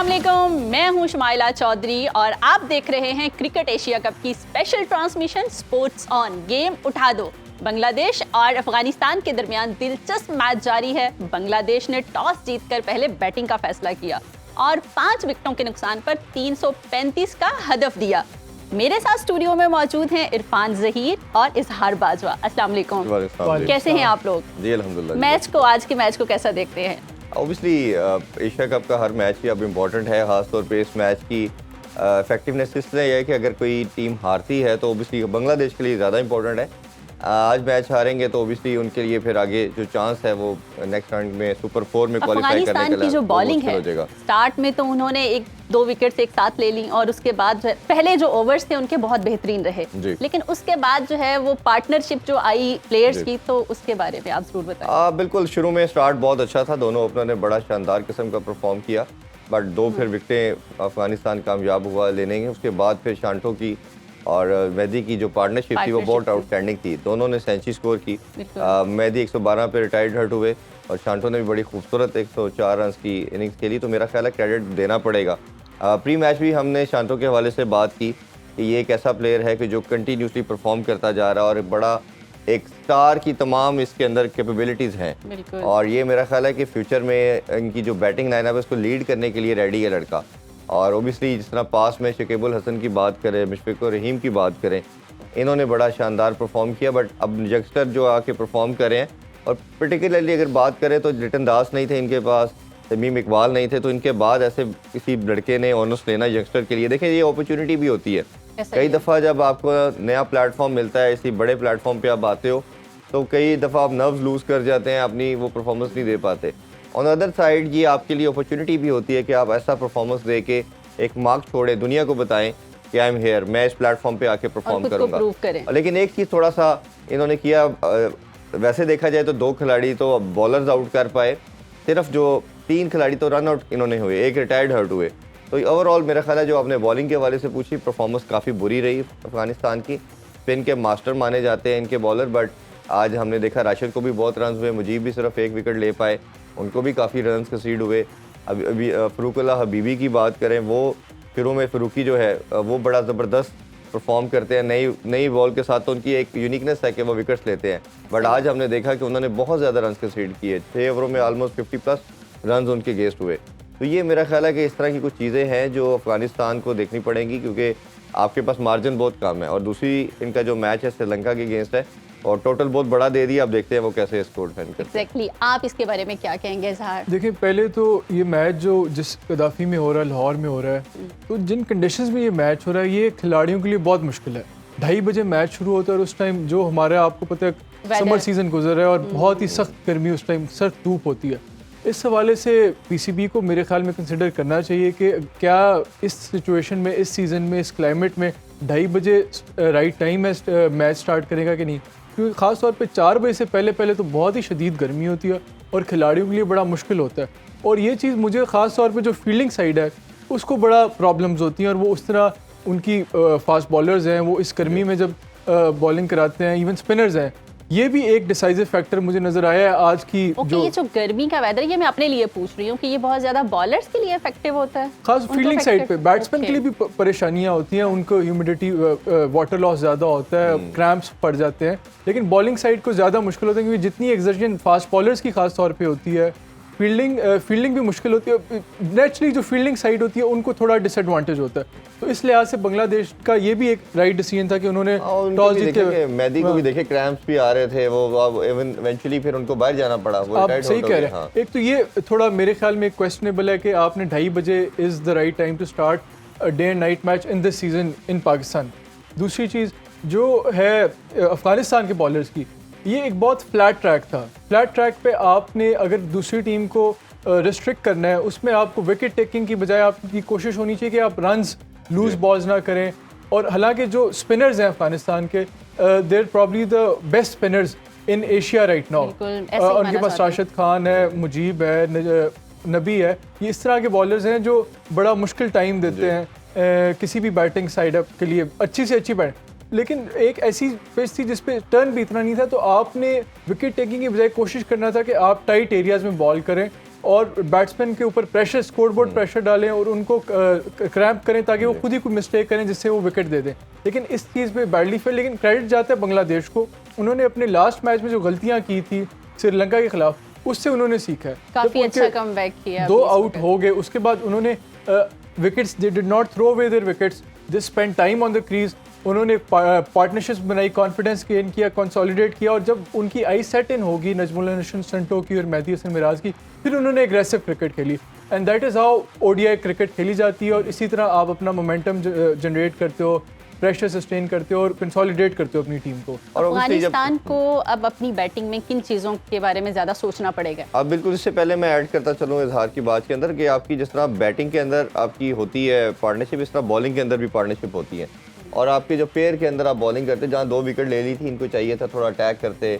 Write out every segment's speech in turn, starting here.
अस्सलाम वालेकुम, मैं हूं शुमाइला चौधरी और आप देख रहे हैं क्रिकेट एशिया कप की special transmission sports on. Game उठा दो। बांग्लादेश और अफगानिस्तान के दरमियान दिलचस्प मैच जारी है। बांग्लादेश ने टॉस जीतकर पहले बैटिंग का फैसला किया और 5 विकेटों के नुकसान पर 335 का हदफ दिया। मेरे साथ स्टूडियो में मौजूद हैं इरफान जहीर और इजहार बाजवा। अस्सलाम वालेकुम, कैसे हैं आप लोग? जी अल्हम्दुलिल्लाह। आज के मैच को कैसा देखते हैं? ऑब्वियसली एशिया कप का हर मैच ही अब इम्पॉर्टेंट है, खासतौर पे इस मैच की इफेक्टिवनेस इसलिए है कि अगर कोई टीम हारती है तो ऑब्वियसली बांग्लादेश के लिए ज़्यादा इंपॉर्टेंट है। आज मैच हारेंगे तो ऑब्वियसली उनके लिए फिर आगे जो चांस है वो नेक्स्ट राउंड में सुपर 4 में क्वालिफाई करने के लिए की जो बॉलिंग है, स्टार्ट में तो उन्होंने 1-2 विकेट्स एक साथ ले ली और उसके बाद पहले जो ओवर्स थे उनके बहुत बेहतरीन रहे, लेकिन उसके बाद जो है वो पार्टनरशिप जो आई प्लेयर्स की, तो उसके बारे में आप जरूर बताएं। बिल्कुल, शुरू में स्टार्ट बहुत अच्छा था, दोनों ओपनर ने बड़ा शानदार किस्म का परफॉर्म किया, बट 2 फिर विकेटें अफगानिस्तान कामयाब हुआ लेने के। उसके बाद फिर शांटो की और मेहदी की जो पार्टनरशिप थी वो बहुत आउटस्टैंडिंग थी, दोनों ने सेंचुरी स्कोर की। मेहदी 112 पे रिटायर्ड हर्ट हुए और शांटो ने भी बड़ी खूबसूरत 104 रन की इनिंग्स खेली, तो मेरा ख्याल है क्रेडिट देना पड़ेगा। प्री मैच भी हमने शांटो के हवाले से बात की कि ये एक ऐसा प्लेयर है कि जो कंटिन्यूसली परफॉर्म करता जा रहा है और बड़ा एक स्टार की तमाम इसके अंदर कैपेबिलिटीज़ हैं, और ये मेरा ख्याल है कि फ्यूचर में इनकी जो बैटिंग लाइनअप है उसको लीड करने के लिए रेडी है लड़का। और ओबियसली जिस तरह पास में शकीबुल हसन की बात करें, मुशफिक और रहीम की बात करें, इन्होंने बड़ा शानदार परफॉर्म किया, बट अब यंगस्टर जो आके परफॉर्म करें हैं, और पर्टिकुलरली अगर बात करें तो लिटन दास नहीं थे इनके पास, तमीम इकबाल नहीं थे, तो इनके बाद ऐसे किसी लड़के ने ऑनर्स लेना यंगस्टर के लिए, देखें ये अपॉर्चुनिटी भी होती है। कई दफ़ा जब आपको नया प्लेटफॉर्म मिलता है, इसी बड़े प्लेटफॉर्म पे आप आते हो, तो कई दफ़ा आप नर्व्स लूज़ कर जाते हैं, अपनी वो परफॉर्मेंस नहीं दे पाते। ऑन अदर साइड ये आपके लिए अपॉर्चुनिटी भी होती है कि आप ऐसा परफॉर्मेंस दे के एक मार्क छोड़े, दुनिया को बताएं कि आई एम हेयर, मैं इस प्लेटफॉर्म पे आके परफॉर्म करूंगा। लेकिन एक चीज़ थोड़ा सा इन्होंने किया, वैसे देखा जाए तो 2 खिलाड़ी तो बॉलर्स आउट कर पाए, सिर्फ जो 3 खिलाड़ी तो रन आउट इन्होंने हुए, एक रिटायर्ड हर्ट हुए। तो ओवरऑल मेरा ख्याल है जो आपने बॉलिंग के हवाले से पूछी, परफॉर्मेंस काफ़ी बुरी रही अफगानिस्तान की। स्पिन के मास्टर माने जाते हैं इनके बॉलर, बट आज हमने देखा राशिद को भी बहुत रन हुए, मुजीब भी सिर्फ 1 विकेट ले पाए, उनको भी काफ़ी रन कंसीड हुए। अभी फ़रूकुल्लाह हबीबी की बात करें, वो शुरू में फ़रूकी जो है वो बड़ा ज़बरदस्त परफॉर्म करते हैं, नई बॉल के साथ तो उनकी एक यूनिकनेस है कि वो विकेट्स लेते हैं, बट आज हमने देखा कि उन्होंने बहुत ज़्यादा रन कंसीड किए, 6 ओवरों में ऑलमोस्ट 50+ रन उनके अगेंस्ट हुए। तो ये मेरा ख्याल है कि इस तरह की कुछ चीज़ें हैं जो अफगानिस्तान को देखनी पड़ेंगी, क्योंकि आपके पास मार्जिन बहुत कम है, और दूसरी इनका जो मैच है श्रीलंका के अगेंस्ट है और टोटल बहुत बड़ा दे दिया। अब देखते हैं वो कैसे स्कोर डिफेंड करते हैं। एग्जैक्टली, आप इसके बारे में क्या कहेंगे इजहार? देखिए, पहले तो ये मैच जो जिस कदाफी में हो रहा है, लाहौर में हो रहा है, तो जिन कंडीशंस में ये मैच हो रहा है, ये खिलाड़ियों के लिए बहुत मुश्किल है। 2:30 बजे मैच शुरू होता है और उस टाइम जो हमारे, आपको पता है समर सीजन गुजर रहा है और बहुत ही सख्त गर्मी, उस टाइम सख्त धूप होती है। इस हवाले से पीसीबी को मेरे ख्याल में कंसिडर करना चाहिए कि क्या इस सिचुएशन में, इस सीज़न में, इस क्लाइमेट में 2:30 बजे राइट टाइम है मैच स्टार्ट करेगा कि नहीं, क्योंकि ख़ास तौर पे 4 बजे से पहले तो बहुत ही शदीद गर्मी होती है और खिलाड़ियों के लिए बड़ा मुश्किल होता है। और ये चीज़ मुझे ख़ास तौर पे जो फील्डिंग साइड है उसको बड़ा प्रॉब्लम्स होती हैं, और वो उस तरह उनकी फास्ट बॉलर्स हैं, वो इस गर्मी में जब बॉलिंग कराते हैं, इवन स्पिनर्स हैं, ये भी एक डिसाइसिव फैक्टर मुझे नजर आया है आज की। ये जो गर्मी का वेदर, ये मैं अपने लिए पूछ रही हूँ कि ये बहुत ज्यादा बॉलर्स के लिए इफेक्टिव होता है, खास फील्डिंग साइड पे। बैट्समैन के लिए भी परेशानियां होती हैं, उनको ह्यूमिडिटी, वाटर लॉस ज़्यादा होता है, क्रैम्प्स पड़ जाते हैं, लेकिन बॉलिंग साइड को ज़्यादा मुश्किल होता है, क्योंकि जितनी एक्सर्शन फास्ट बॉलर्स की खास तौर पर होती है, फील्डिंग भी मुश्किल होती है। नेचुरली जो फील्डिंग साइड होती है उनको थोड़ा डिसएडवांटेज होता है, तो इस लिहाज से बांग्लादेश का ये भी एक राइट डिसीजन था कि उन्होंने टॉस जीत के। मेहदी को भी देखे क्रैम्प्स भी आ रहे थे, वो इवेंचुअली फिर उनको बाहर जाना पड़ा। आप सही कह रहे हैं। एक तो ये थोड़ा मेरे ख्याल में क्वेश्चनेबल है कि आपने 2:30 बजे is the right time to start day and night match in this season in Pakistan. दूसरी चीज़ जो है अफगानिस्तान के बॉलर्स की, ये एक बहुत फ्लैट ट्रैक था। फ्लैट ट्रैक पे आपने अगर दूसरी टीम को रिस्ट्रिक्ट करना है, उसमें आपको विकेट टेकिंग की बजाय आपकी कोशिश होनी चाहिए कि आप रन्स लूज बॉल्स ना करें। और हालांकि जो स्पिनर्स हैं अफगानिस्तान के, there probably the best spinners in Asia right now. उनके पास राशिद खान है, मुजीब है, नबी है, ये इस तरह के बॉलर्स हैं जो बड़ा मुश्किल टाइम देते हैं किसी भी बैटिंग साइड अप के लिए, अच्छी से अच्छी बैट। लेकिन एक ऐसी पिच थी जिसपे टर्न भी इतना नहीं था, तो आपने विकेट टेकिंग की बजाय कोशिश करना था कि आप टाइट एरियाज में बॉल करें और बैट्समैन के ऊपर प्रेशर, स्कोरबोर्ड प्रेशर डालें और उनको क्रैम्प करें ताकि वो खुद ही कोई मिस्टेक करें जिससे वो विकेट दे दें। लेकिन इस चीज़ पे बैडली फेल, लेकिन क्रेडिट जाता है बांग्लादेश को। उन्होंने अपने लास्ट मैच में जो गलतियाँ की थी श्रीलंका के खिलाफ, उससे उन्होंने सीखा है। काफी अच्छा कमबैक किया, 2 आउट हो गए, उसके बाद उन्होंने wickets, they did not throw away their wickets, they spend time on the crease. उन्होंने पार्टनरशिप्स बनाई, कॉन्फिडेंस गेन किया, कंसोलिडेट किया, और जब उनकी आई सेट इन होगी नजमुल हसन संटो की और मेहदी हसन मिराज की, फिर उन्होंने एग्रेसिव क्रिकेट खेली। And that is how ODI cricket खेली जाती है। और इसी तरह आप अपना मोमेंटम जनरेट करते हो, प्रेशर सस्टेन करते हो और कंसोलिडेट करते हो अपनी टीम को। और अफगानिस्तान को अब अपनी बैटिंग में किन चीज़ों के बारे में ज़्यादा सोचना पड़ेगा? अब बिल्कुल, इससे पहले मैं ऐड करता चलूँ इजहार की बात के अंदर कि आपकी जिस तरह बैटिंग के अंदर आपकी होती है पार्टनरशिप, इस तरह बॉलिंग के अंदर भी पार्टनरशिप होती है। और आपके जो पेयर के अंदर आप बॉलिंग करते, जहाँ 2 विकेट ले ली थी, इनको चाहिए था थोड़ा अटैक करते,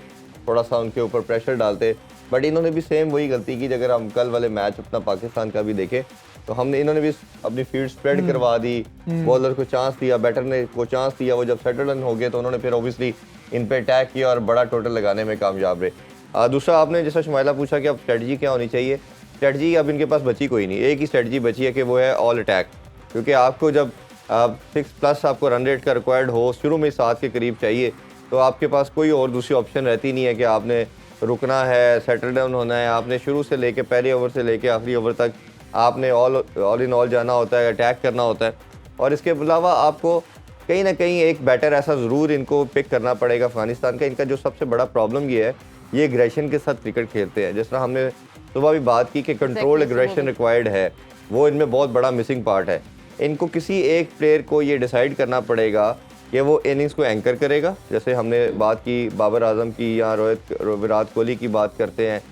थोड़ा सा उनके ऊपर प्रेशर डालते, बट इन्होंने भी सेम वही गलती की। अगर हम कल वाले मैच अपना पाकिस्तान का भी देखें तो इन्होंने भी अपनी फील्ड स्प्रेड करवा दी, बॉलर को चांस दिया, बैटर ने को चांस दिया। वो जब सेटल रन हो गए तो उन्होंने फिर ऑब्वियसली इन पे अटैक किया और बड़ा टोटल लगाने में कामयाब रहे। दूसरा, आपने जैसा शुमाइला पूछा कि अब स्ट्रेटजी क्या होनी चाहिए, स्ट्रेटजी अब इनके पास बची कोई नहीं, एक ही स्ट्रेटजी बची है कि वो है ऑल अटैक। क्योंकि आपको जब 6+ आपको रन रेट का रिक्वायर्ड हो, शुरू में 7 के करीब चाहिए, तो आपके पास कोई और दूसरी ऑप्शन रहती नहीं है कि आपने रुकना है, सेटल डाउन होना है। आपने शुरू से लेके पहले ओवर से लेके आखिरी ओवर तक आपने ऑल इन ऑल जाना होता है, अटैक करना होता है। और इसके अलावा आपको कहीं ना कहीं एक बैटर ऐसा ज़रूर इनको पिक करना पड़ेगा अफगानिस्तान का। इनका जो सबसे बड़ा प्रॉब्लम ये है, ये एग्रेशन के साथ क्रिकेट खेलते हैं। जिस तरह हमने सुबह भी बात की कि कंट्रोल एग्रेशन रिक्वायर्ड है, वो इनमें बहुत बड़ा मिसिंग पार्ट है। इनको किसी एक प्लेयर को ये डिसाइड करना पड़ेगा कि वो इनिंग्स को एंकर करेगा। जैसे हमने बात की बाबर आजम की या विराट कोहली की बात करते हैं,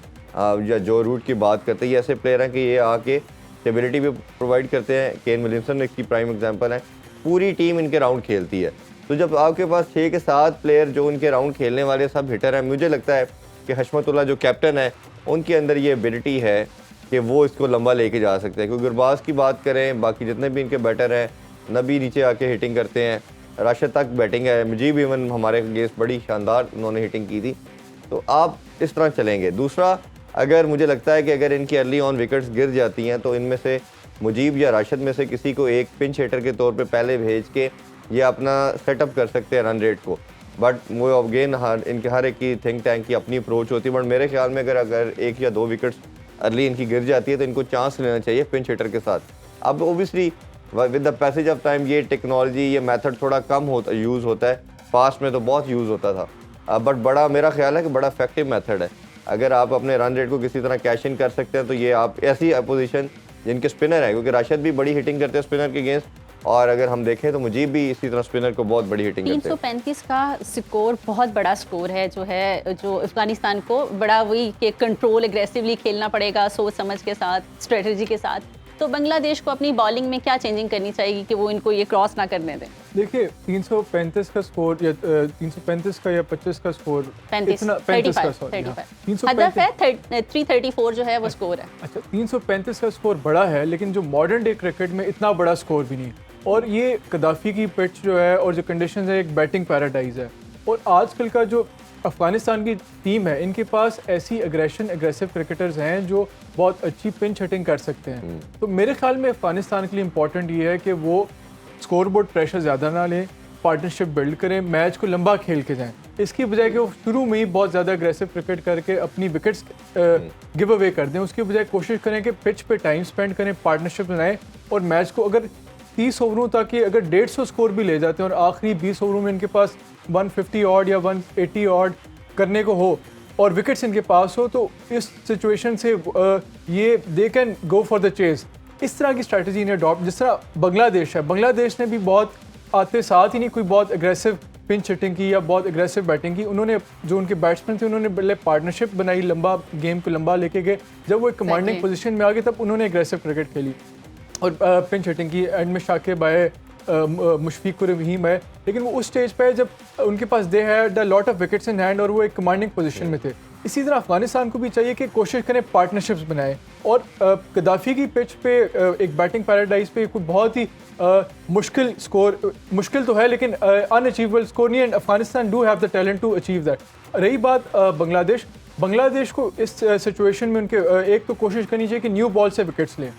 या जो रूट की बात करते हैं, ये ऐसे प्लेयर हैं कि ये आके स्टेबिलिटी भी प्रोवाइड करते हैं। केन विलियमसन इसकी प्राइम एग्जांपल है। पूरी टीम इनके राउंड खेलती है। तो जब आपके पास 6 के 7 प्लेयर जो इनके राउंड खेलने वाले सब हिटर हैं, मुझे लगता है कि हशमतुल्लाह जो कैप्टन है, उनके अंदर ये एबिलिटी है कि वो इसको लंबा लेके जा सकते हैं। क्योंकि गुरबाज की बात करें, बाकी जितने भी इनके बैटर हैं, नबी नीचे आके हिटिंग करते हैं, राशिद तक बैटिंग है, मुजीब इवन हमारे अगेंस्ट बड़ी शानदार उन्होंने हिटिंग की थी। तो आप इस तरह चलेंगे। दूसरा, अगर मुझे लगता है कि अगर इनकी अर्ली ऑन विकेट्स गिर जाती हैं तो इनमें से मुजीब या राशिद में से किसी को एक पिंच हिटर के तौर पे पहले भेज के ये अपना सेटअप कर सकते हैं रन रेट को। बट वो अगेन इनके हर एक की थिंक टैंक की अपनी अप्रोच होती है। बट मेरे ख्याल में अगर 1 या 2 विकेट्स अर्ली इनकी गिर जाती है तो इनको चांस लेना चाहिए पिंच हिटर के साथ। अब obviously with the passage of time ये टेक्नोलॉजी, ये मेथड थोड़ा कम यूज़ होता है। पास्ट में तो बहुत यूज़ होता था, बट बड़ा मेरा ख्याल है कि बड़ा इफेक्टिव मेथड है। अगर आप अपने रन रेट को किसी तरह कैश इन कर सकते हैं तो ये आप ऐसी अपोजिशन जिनके स्पिनर है, क्योंकि राशिद भी बड़ी हिटिंग करते हैं स्पिनर के अगेंस्ट, और अगर हम देखें तो मुजीब भी इसी तरह स्पिनर को बहुत बड़ी हिटिंग करते हैं। 335 का स्कोर बहुत बड़ा स्कोर है जो अफगानिस्तान को बड़ा वही कि कंट्रोल एग्रेसिवली खेलना पड़ेगा, सोच समझ के साथ, स्ट्रेटजी के साथ। तो बांग्लादेश को अपनी बॉलिंग में क्या चेंजिंग करनी चाहिए कि वो इनको ये क्रॉस ना करने दें? देखिए 335 का स्कोर या 335 का या 25 का स्कोर, 35 का सॉरी 334 जो है वो स्कोर है। अच्छा, 335 का स्कोर बड़ा है, लेकिन जो मॉडर्न डे क्रिकेट में इतना बड़ा स्कोर भी नहीं। और ये कदाफी की पिच जो है और जो कंडीशंस है, एक बैटिंग पैराडाइज है। और आजकल का जो अफगानिस्तान की टीम है, इनके पास ऐसी एग्रेसिव क्रिकेटर्स हैं जो बहुत अच्छी पिंच हिटिंग कर सकते हैं। तो मेरे ख्याल में अफगानिस्तान के लिए इम्पॉर्टेंट ये है कि वो स्कोरबोर्ड प्रेशर ज़्यादा ना लें, पार्टनरशिप बिल्ड करें, मैच को लंबा खेल के जाएं। इसकी बजाय कि वो शुरू में ही बहुत ज़्यादा एग्रेसिव क्रिकेट करके अपनी विकेट्स गिव अवे कर दें, उसकी बजाय कोशिश करें कि पिच पे टाइम स्पेंड करें, पार्टनरशिप बनाएं और मैच को अगर 30 ओवरों तक कि अगर 150 स्कोर भी ले जाते हैं और आखिरी 20 ओवरों में इनके पास 150 ऑड या 180 ऑड करने को हो और विकेट्स इनके पास हो, तो इस सिचुएशन से ये they can go for the chase. इस तरह की स्ट्रैटेजी इन्हें अडॉप्ट, जिस तरह बांग्लादेश है, बांग्लादेश ने भी बहुत आते साथ ही नहीं कोई बहुत एग्रेसिव पिंच हिटिंग की या बहुत एग्रेसिव बैटिंग की। उन्होंने जो उनके बैट्समैन थे, उन्होंने पहले पार्टनरशिप बनाई, लंबा गेम को लंबा लेके गए। जब वो एक कमांडिंग पोजीशन में आ गए तब उन्होंने एग्रेसिव क्रिकेट खेली और पिंच हिटिंग की। एंड में शाकिब आए, मुशफिक रहीम है, लेकिन वो उस स्टेज पे जब उनके पास they had a lot of wickets in hand और वो एक कमांडिंग पोजीशन में थे। इसी तरह अफगानिस्तान को भी चाहिए कि कोशिश करें पार्टनरशिप्स बनाएं और कदाफी की पिच पे एक बैटिंग पैराडाइज पे कोई बहुत ही मुश्किल स्कोर, मुश्किल तो है लेकिन अनअचीवेबल स्कोर नहीं, and Afghanistan do have the talent to achieve that. रही बात बांग्लादेश, बांग्लादेश को इस सिचुएशन में उनके एक तो कोशिश करनी चाहिए कि न्यू बॉल से विकेट्स लें।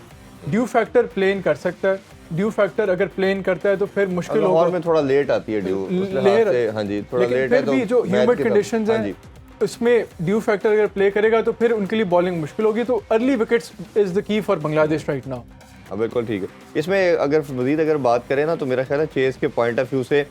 ड्यू फैक्टर प्ले इन कर सकता है, ड्यू फैक्टर अगर प्ले इन करता है तो फिर मुश्किल होगा। लाहौर में थोड़ा लेट आती है ड्यू, उस लिहाज से हाँ जी थोड़ा लेकिन लेट फिर है, तो भी जो ह्यूमिड कंडीशंस हाँ हैं जी उसमें ड्यू फैक्टर अगर प्ले करेगा तो फिर उनके लिए बॉलिंग मुश्किल होगी। तो early wickets is the key for Bangladesh right now. हाँ बिल्कुल ठीक है। इसमें अगर मज़ीद अगर बात करें ना, तो मेरा ख्याल है चेस के पॉइंट ऑफ व्यू से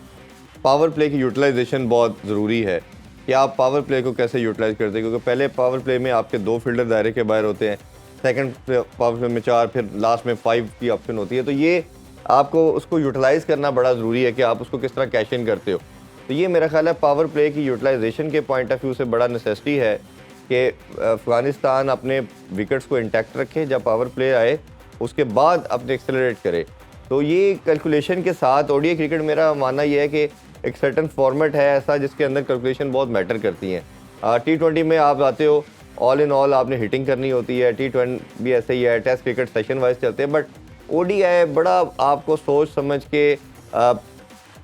पावर प्ले की यूटिलाइजेशन बहुत ज़रूरी है कि आप पावर प्ले को कैसे यूटिलाइज करते हैं, क्योंकि पहले पावर प्ले में आपके 2 फील्डर दायरे के बाहर होते हैं, सेकंड पावर प्ले में 4, फिर लास्ट में 5 की ऑप्शन होती है। तो ये आपको उसको यूटिलाइज़ करना बड़ा ज़रूरी है कि आप उसको किस तरह कैश इन करते हो। तो ये मेरा ख्याल है पावर प्ले की यूटिलाइजेशन के पॉइंट ऑफ व्यू से बड़ा नेसेसिटी है कि अफ़गानिस्तान अपने विकेट्स को इंटैक्ट रखे, जब पावर प्ले आए उसके बाद अपने एक्सेलरेट करे। तो ये कैलकुलेशन के साथ ओडीआई क्रिकेट मेरा मानना ये है कि एक सर्टन फॉर्मेट है ऐसा जिसके अंदर कैलकुलेशन बहुत मैटर करती हैं। T20 में आप आते हो ऑल इन ऑल आपने हिटिंग करनी होती है, T20 भी ऐसे ही है, टेस्ट क्रिकेट सेशन वाइज चलते हैं, बट ओडीआई बड़ा आपको सोच समझ के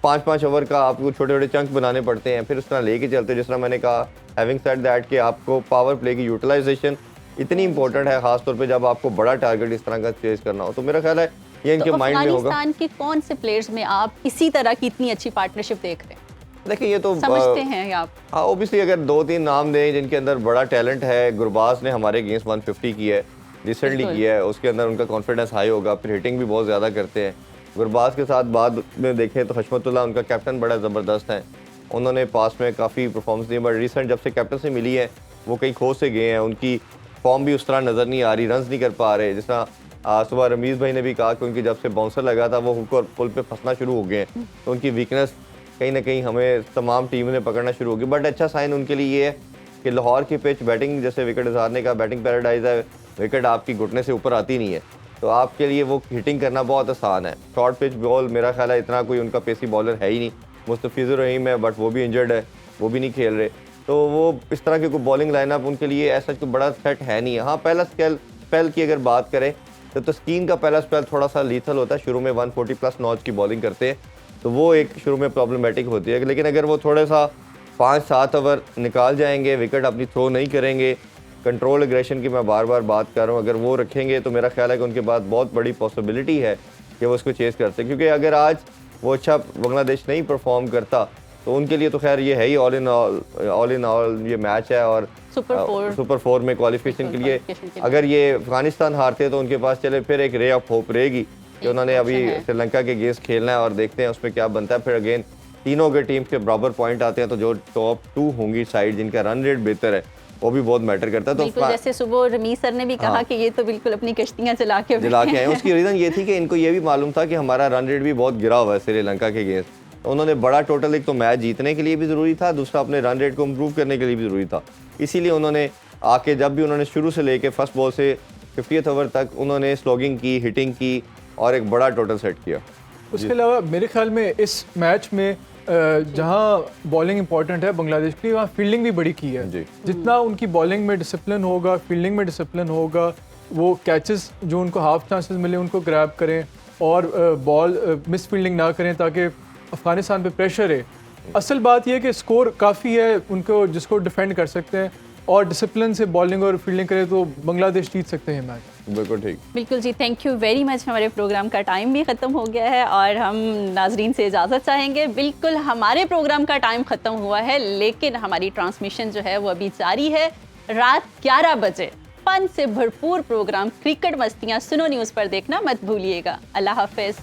5-5 ओवर का आपको छोटे छोटे चंक बनाने पड़ते हैं, फिर उस तरह लेके चलते हैं। जिस तरह मैंने कहा हैविंग सेड दैट कि आपको पावर प्ले की यूटिलाइजेशन इतनी इंपॉर्टेंट है, खासतौर पे जब आपको बड़ा टारगेट इस तरह का चेज करना हो। तो मेरा ख्याल है ये इनके माइंड में होगा। अफगानिस्तान के कौन से प्लेयर्स में आप इसी तरह की इतनी अच्छी पार्टनरशिप देख रहे हैं? देखिए ये तो समझते हैं आप? हाँ ओबियसली अगर 2-3 नाम दें जिनके अंदर बड़ा टैलेंट है, गुरबाज ने हमारे अगेंस्ट 150 की है, रिसेंटली किया है, उसके अंदर उनका कॉन्फिडेंस हाई होगा, फिर हिटिंग भी बहुत ज़्यादा करते हैं। गुरबाज के साथ बाद में देखें तो हशमतुल्लाह उनका कैप्टन बड़ा ज़बरदस्त है, उन्होंने पास में काफ़ी परफॉर्मेंस दी, बट रिसेंट जब से कैप्टन से मिली है वो कहीं खो से गए हैं, उनकी फॉर्म भी उस तरह नज़र नहीं आ रही, रन्स नहीं कर पा रहे। जिस तरह सुबह रमीज़ भाई ने भी कहा कि उनकी जब से बाउंसर लगा था वो हुक और पुल पे फंसना शुरू हो गए हैं, तो उनकी वीकनेस कहीं ना कहीं हमें तमाम टीम ने पकड़ना शुरू हो गई। बट अच्छा साइन उनके लिए ये है कि लाहौर की पिच बैटिंग जैसे विकेट उतारने का बैटिंग पैराडाइज है, विकेट आपकी घुटने से ऊपर आती नहीं है, तो आपके लिए वो हिटिंग करना बहुत आसान है। शॉर्ट पिच बॉल मेरा ख्याल है इतना कोई उनका पेसी बॉलर है ही नहीं, मुस्तफिजुर रहीम है बट वो भी इंजर्ड है, वो भी नहीं खेल रहे, तो वो इस तरह की कोई बॉलिंग लाइनअप उनके लिए ऐसा कोई बड़ा सेट है नहीं है। हाँ पहला स्पेल की अगर बात करें तो तस्कीन का पहला स्पेल थोड़ा सा लीथल होता है, शुरू में 140 प्लस नॉच की बॉलिंग करते हैं, तो वो एक शुरू में प्रॉब्लमेटिक होती है। लेकिन अगर वो थोड़ा सा 5-7 ओवर निकाल जाएंगे, विकेट अपनी थ्रो नहीं करेंगे, कंट्रोल एग्रेशन की मैं बार बार बात कर रहा हूँ, अगर वो रखेंगे तो मेरा ख्याल है कि उनके पास बहुत बड़ी पॉसिबिलिटी है कि वो उसको चेस कर सकते। क्योंकि अगर आज वो अच्छा बांग्लादेश नहीं परफॉर्म करता तो उनके लिए तो खैर ये है ही ऑल इन ऑल ये मैच है, और सुपर 4 में क्वालिफिकेशन के लिए अगर ये अफगानिस्तान हारते तो उनके पास चले फिर एक रे ऑफ होप रहेगी कि उन्होंने अभी श्रीलंका के अगेंस्ट खेलना है, और देखते हैं उसमें क्या बनता है। फिर अगेन तीनों के टीम्स के बराबर पॉइंट आते हैं, तो जो टॉप 2 होंगी साइड जिनका रन रेट बेहतर है वो भी बहुत मैटर करता है। तो बिल्कुल जैसे सुबह रमीज सर ने भी कहा कि ये तो बिल्कुल अपनी कश्तियां चला के आए। उसकी रीज़न ये थी कि इनको ये भी मालूम था कि हमारा रन रेट भी बहुत गिरा हुआ है श्रीलंका के अगेंस्ट, तो उन्होंने बड़ा टोटल एक तो मैच जीतने के लिए भी ज़रूरी था, दूसरा अपने रन रेट को इम्प्रूव करने के लिए भी ज़रूरी था। इसीलिए उन्होंने आके जब भी उन्होंने शुरू से लेके फर्स्ट बॉल से 50th ओवर तक उन्होंने स्लोगिंग की, हिटिंग की और एक बड़ा टोटल सेट किया। उसके अलावा मेरे ख्याल में इस मैच में जहाँ बॉलिंग इंपॉर्टेंट है बांग्लादेश के लिए, वहाँ फील्डिंग भी बड़ी की है। जितना उनकी बॉलिंग में डिसिप्लिन होगा, फील्डिंग में डिसिप्लिन होगा, वो कैचेस जो उनको हाफ चांसेस मिले उनको ग्रैब करें और बॉल मिस फील्डिंग ना करें ताकि अफगानिस्तान पे प्रेशर है। असल बात यह है कि स्कोर काफ़ी है उनको जिसको डिफेंड कर सकते हैं, और डिसिप्लिन से बॉलिंग और फील्डिंग करें तो बांग्लादेश जीत सकते हैं मैच। बिल्कुल ठीक, बिल्कुल जी, थैंक यू वेरी मच। हमारे प्रोग्राम का टाइम भी ख़त्म हो गया है और हम नाजरीन से इजाज़त चाहेंगे। बिल्कुल हमारे प्रोग्राम का टाइम ख़त्म हुआ है, लेकिन हमारी ट्रांसमिशन जो है वो अभी जारी है। रात 11 बजे फन से भरपूर प्रोग्राम क्रिकेट मस्तियाँ सुनो न्यूज़ पर देखना मत भूलिएगा। अल्लाह हाफिज़।